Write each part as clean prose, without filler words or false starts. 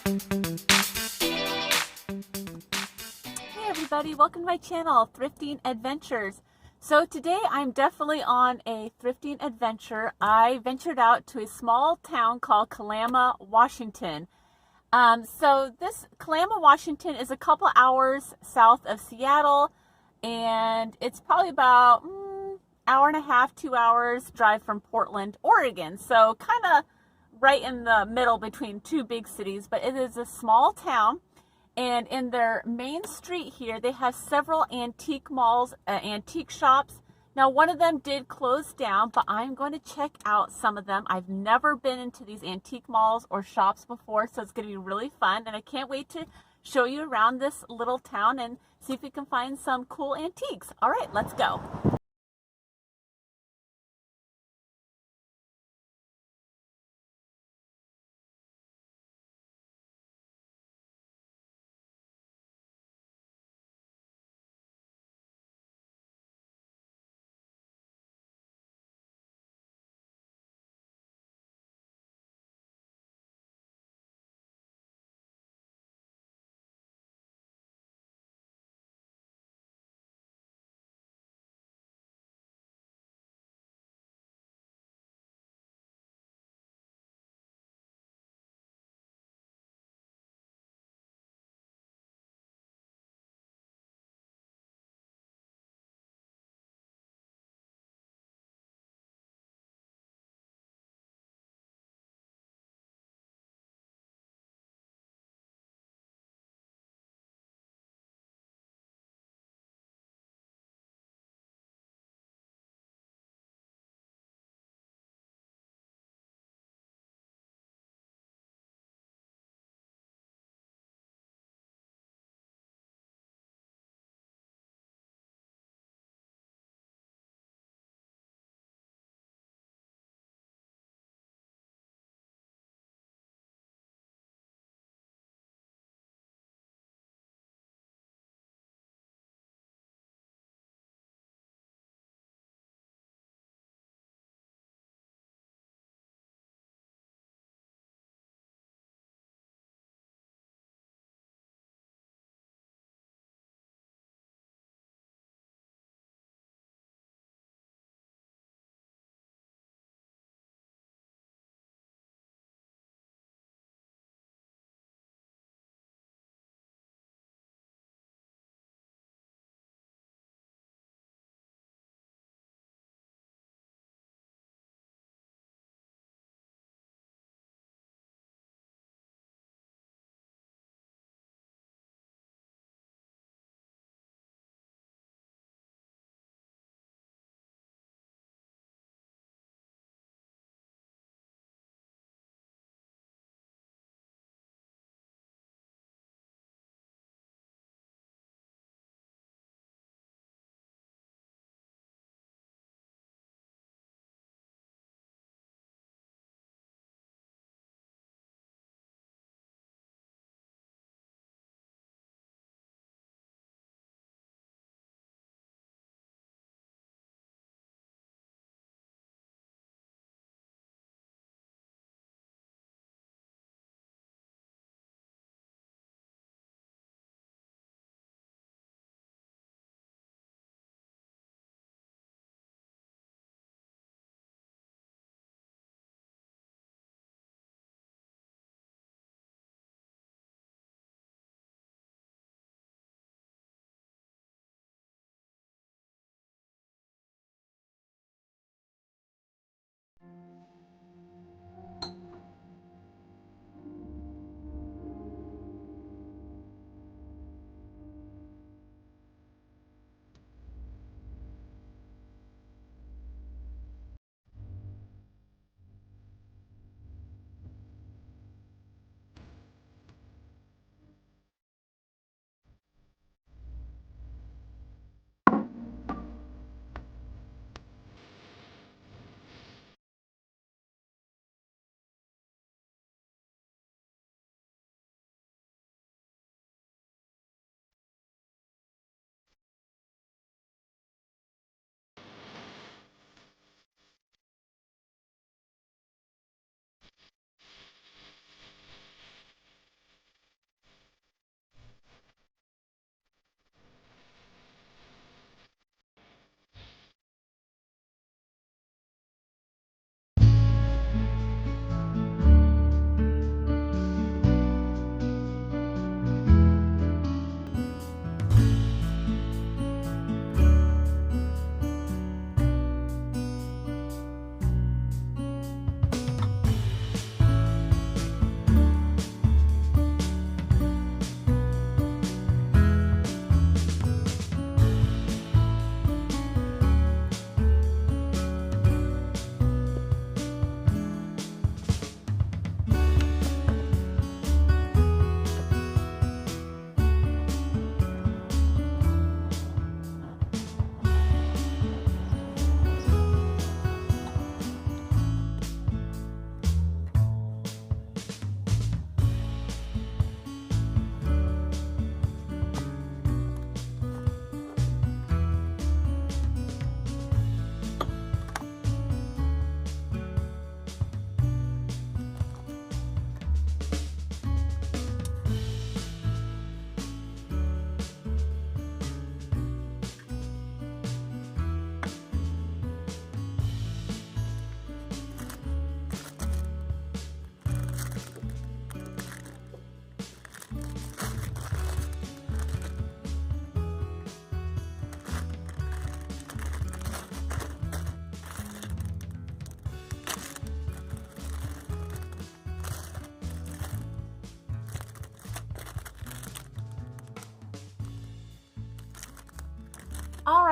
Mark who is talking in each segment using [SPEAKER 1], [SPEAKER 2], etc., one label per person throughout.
[SPEAKER 1] Hey everybody, welcome to my channel, Thrifting Adventures. So today I'm definitely on a thrifting adventure. I ventured out to a small town called Kalama, Washington. So this Kalama, Washington is a couple hours south of Seattle, and it's probably about hour and a half, 2 hours drive from Portland, Oregon. So kind of right in the middle between two big cities, but it is a small town. And in their main street here, they have several antique malls, antique shops. Now, one of them did close down, but I'm going to check out some of them. I've never been into these antique malls or shops before, so it's going to be really fun. And I can't wait to show you around this little town and see if we can find some cool antiques. All right, let's go.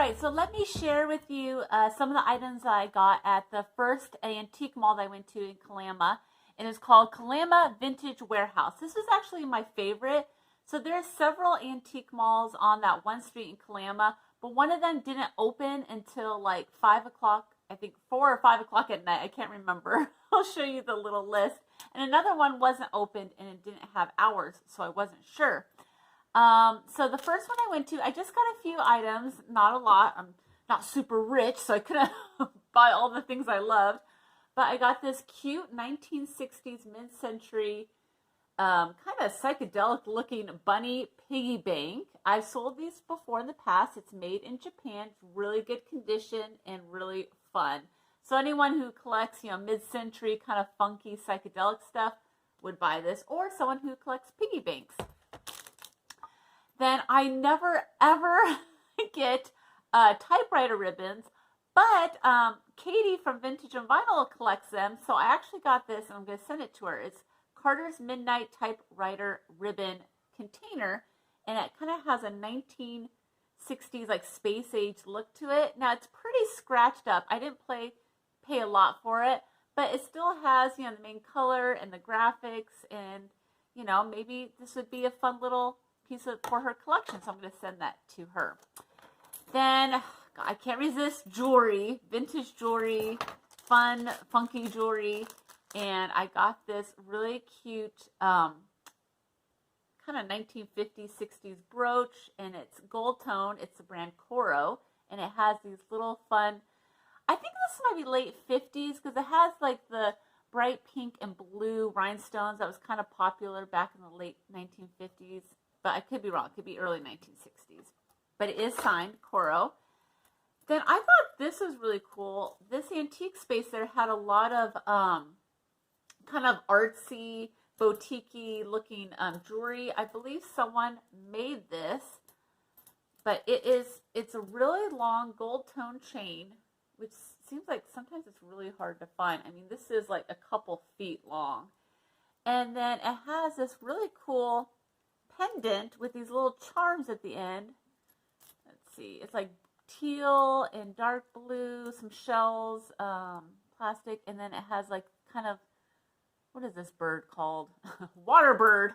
[SPEAKER 1] right, so let me share with you some of the items that I got at the first antique mall that I went to in Kalama, and it's called Kalama Vintage Warehouse. This was actually my favorite. So there are several antique malls on that one street in Kalama, but one of them didn't open until like 5 o'clock, I think 4 or 5 o'clock at night. I can't remember. I'll show you the little list. And another one wasn't opened and it didn't have hours, so I wasn't sure. So the first one I went to, I just got a few items, not a lot. I'm not super rich, so I couldn't buy all the things I loved. But I got this cute 1960s mid-century, kind of psychedelic looking bunny piggy bank. I've sold these before in the past. It's made in Japan. It's really good condition and really fun. So anyone who collects, mid-century kind of funky psychedelic stuff would buy this, or someone who collects piggy banks. Then I never ever get typewriter ribbons, but Katie from Vintage and Vinyl collects them, so I actually got this and I'm going to send it to her. It's Carter's Midnight Typewriter Ribbon Container, and it kind of has a 1960s like space age look to it. Now it's pretty scratched up. I didn't pay a lot for it, but it still has the main color and the graphics, and maybe this would be a fun little piece for her collection, so I'm going to send that to her. Then I can't resist jewelry, vintage jewelry, fun, funky jewelry, and I got this really cute kind of 1950s, 60s brooch, and it's gold tone. It's the brand Coro, and it has these little fun, I think this might be late 50s because it has like the bright pink and blue rhinestones that was kind of popular back in the late 1950s. But I could be wrong. It could be early 1960s. But it is signed Coro. Then I thought this was really cool. This antique space there had a lot of kind of artsy, boutique-y looking jewelry. I believe someone made this. But it's a really long gold tone chain, which seems like sometimes it's really hard to find. I mean, this is like a couple feet long. And then it has this really cool pendant with these little charms at the end. Let's see, it's like teal and dark blue, some shells, plastic, and then it has like kind of, what is this bird called? Water bird.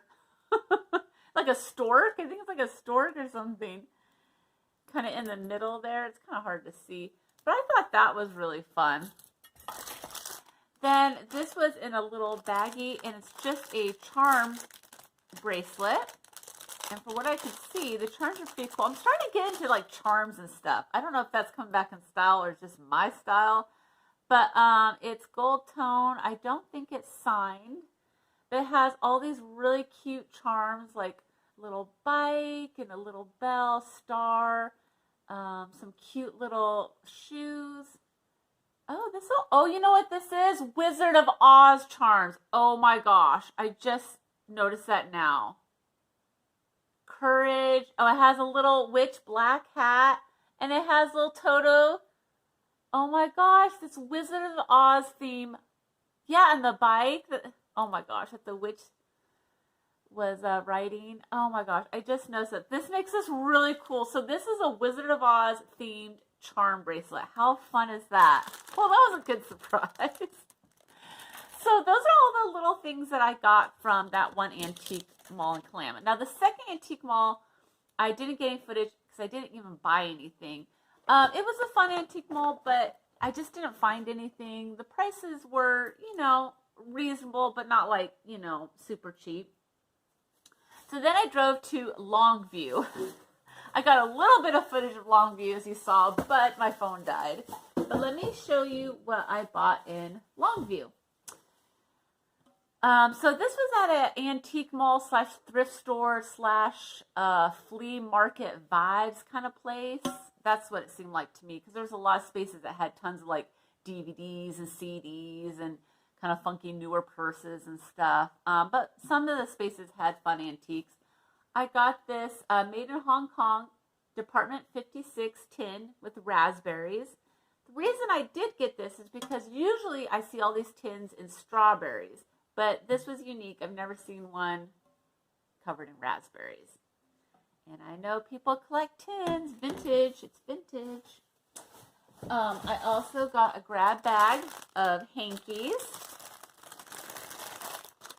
[SPEAKER 1] Like a stork. I think it's like a stork or something. Kind of in the middle there. It's kind of hard to see, but I thought that was really fun. Then this was in a little baggie, and it's just a charm bracelet. And for what I could see, the charms are pretty cool. I'm starting to get into like charms and stuff. I don't know if that's coming back in style or just my style. But it's gold tone. I don't think it's signed. But it has all these really cute charms, like a little bike and a little bell, star, some cute little shoes. Oh, you know what this is? Wizard of Oz charms. Oh my gosh. I just noticed that now. Courage. Oh, it has a little witch black hat, and it has little Toto. Oh my gosh, this Wizard of Oz theme. Yeah, and the bike. Oh my gosh, that the witch was riding. Oh my gosh, I just noticed that. This makes this really cool. So this is a Wizard of Oz themed charm bracelet. How fun is that? Well, that was a good surprise. So those are all the little things that I got from that one antique mall in Kalama. Now the second antique mall, I didn't get any footage because I didn't even buy anything. It was a fun antique mall, but I just didn't find anything. The prices were, reasonable, but not like, super cheap. So then I drove to Longview. I got a little bit of footage of Longview, as you saw, but my phone died. But let me show you what I bought in Longview. So this was at an antique mall slash thrift store slash flea market vibes kind of place. That's what it seemed like to me, because there was a lot of spaces that had tons of like DVDs and CDs and kind of funky newer purses and stuff. But some of the spaces had fun antiques. I got this made in Hong Kong Department 56 tin with raspberries. The reason I did get this is because usually I see all these tins in strawberries. But this was unique. I've never seen one covered in raspberries. And I know people collect tins, vintage, it's vintage. I also got a grab bag of hankies.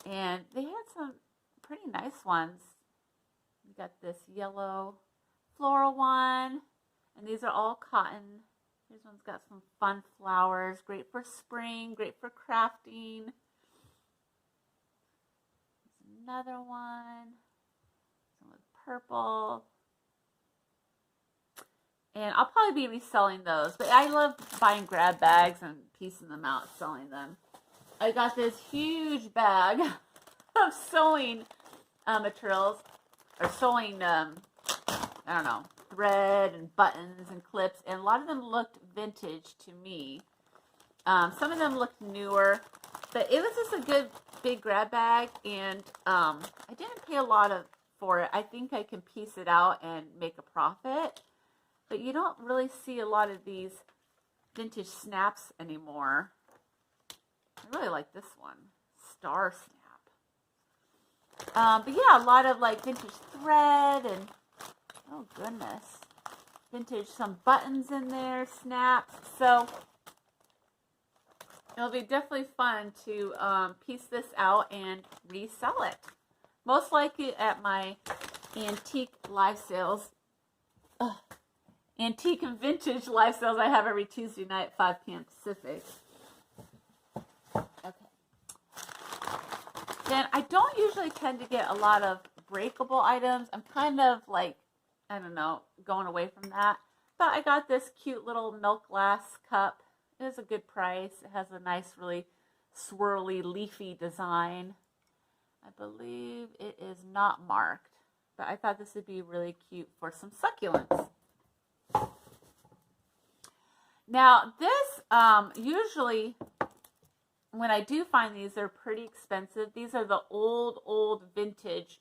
[SPEAKER 1] And they had some pretty nice ones. You got this yellow floral one. And these are all cotton. This one's got some fun flowers. Great for spring, great for crafting. There's another one. Some with purple. And I'll probably be reselling those. But I love buying grab bags and piecing them out, selling them. I got this huge bag of sewing materials. Or sewing, I don't know, thread and buttons and clips. And a lot of them looked vintage to me. Some of them looked newer. But it was just a good big grab bag. And I didn't pay a lot for it. I think I can piece it out and make a profit. But you don't really see a lot of these vintage snaps anymore. I really like this one. Star Snap. But yeah, a lot of like vintage thread and, oh goodness, vintage, some buttons in there, snaps. So it'll be definitely fun to piece this out and resell it. Most likely at my antique live sales. Antique and vintage live sales I have every Tuesday night at 5 p.m. Pacific. Okay. Then I don't usually tend to get a lot of breakable items. I'm kind of like, I don't know, going away from that. But I got this cute little milk glass cup. It is a good price. It has a nice, really swirly, leafy design. I believe it is not marked. But I thought this would be really cute for some succulents. Now, this, usually, when I do find these, they're pretty expensive. These are the old vintage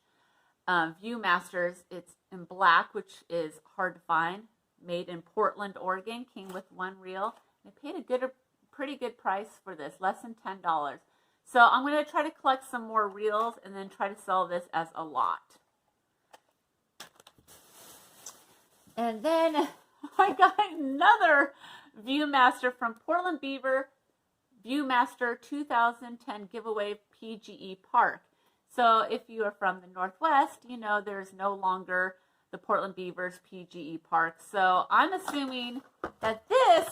[SPEAKER 1] Viewmasters. It's in black, which is hard to find. Made in Portland, Oregon. Came with one reel. I paid a pretty good price for this, less than $10. So I'm going to try to collect some more reels and then try to sell this as a lot. And then I got another Viewmaster from Portland Beaver Viewmaster 2010 giveaway PGE Park. So if you are from the Northwest, you know there's no longer the Portland Beavers PGE Park. So I'm assuming that this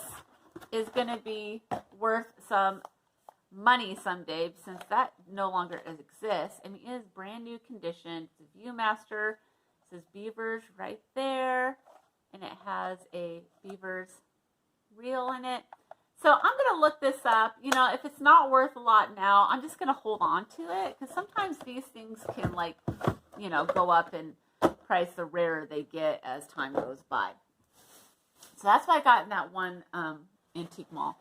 [SPEAKER 1] is going to be worth some money someday since that no longer exists. I mean, it is brand new condition. It's a Viewmaster. It says Beavers right there. And it has a Beavers reel in it. So I'm going to look this up. You know, if it's not worth a lot now, I'm just going to hold on to it. Because sometimes these things can, like, you know, go up in price the rarer they get as time goes by. So that's what I got in that one antique mall.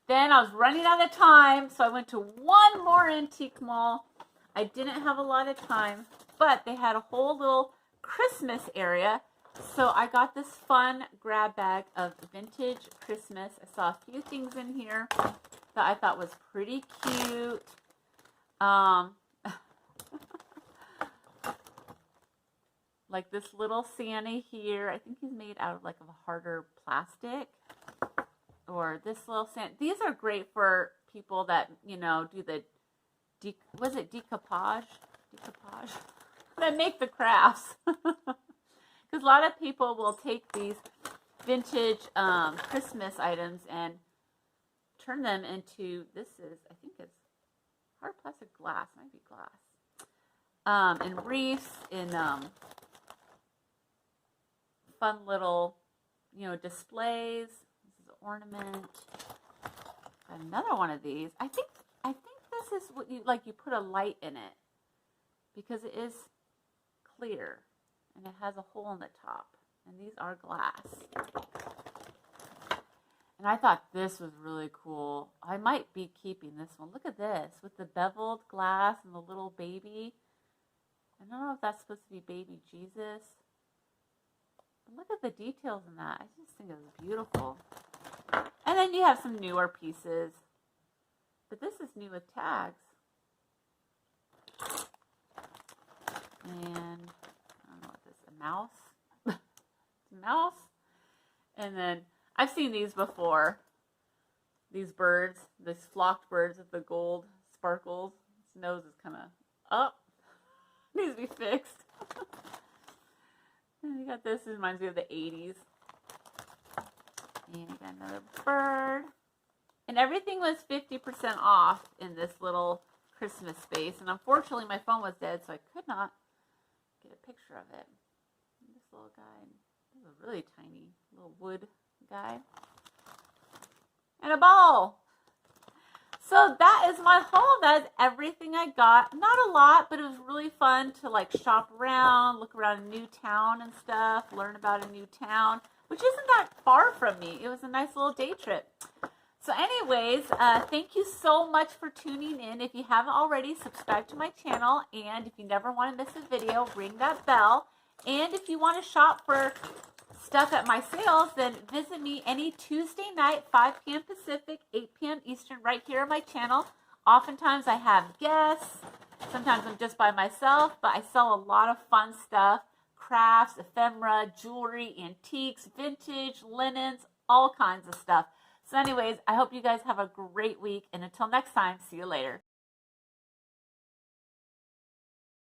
[SPEAKER 1] Then I was running out of time, so I went to one more antique mall. I didn't have a lot of time, but they had a whole little Christmas area. So I got this fun grab bag of vintage Christmas. I saw a few things in here that I thought was pretty cute. Like this little Santa here. I think he's made out of like a harder plastic. Or this little Santa. These are great for people that, you know, do the, was it decoupage? Decoupage? That make the crafts. Because a lot of people will take these vintage Christmas items and turn them into, this is, I think it's hard plastic glass, might be glass. And wreaths, in fun little, you know, displays. This is an ornament. Got another one of these. I think this is what you, like, you put a light in it because it is clear. And it has a hole in the top. And these are glass. And I thought this was really cool. I might be keeping this one. Look at this. With the beveled glass and the little baby. I don't know if that's supposed to be baby Jesus. But look at the details in that. I just think it was beautiful. And then you have some newer pieces. But this is new with tags. And mouse. Mouse. And then I've seen these before. These birds, these flocked birds with the gold sparkles. His nose is kind of up. Needs to be fixed. And you got this. It reminds me of the 80s. And you got another bird. And everything was 50% off in this little Christmas space. And unfortunately, my phone was dead, so I could not get a picture of it. And this little guy, this is a really tiny little wood guy. And a ball. So that is my haul. That is everything I got. Not a lot, but it was really fun to like shop around, look around a new town and stuff, learn about a new town, which isn't that far from me. It was a nice little day trip. So anyways, thank you so much for tuning in. If you haven't already, subscribe to my channel. And if you never want to miss a video, ring that bell. And if you want to shop for stuff at my sales, then visit me any Tuesday night, 5 p.m. Pacific, 8 p.m. Eastern, right here on my channel. Oftentimes I have guests. Sometimes I'm just by myself, but I sell a lot of fun stuff. Crafts, ephemera, jewelry, antiques, vintage, linens, all kinds of stuff. So anyways, I hope you guys have a great week. And until next time, see you later.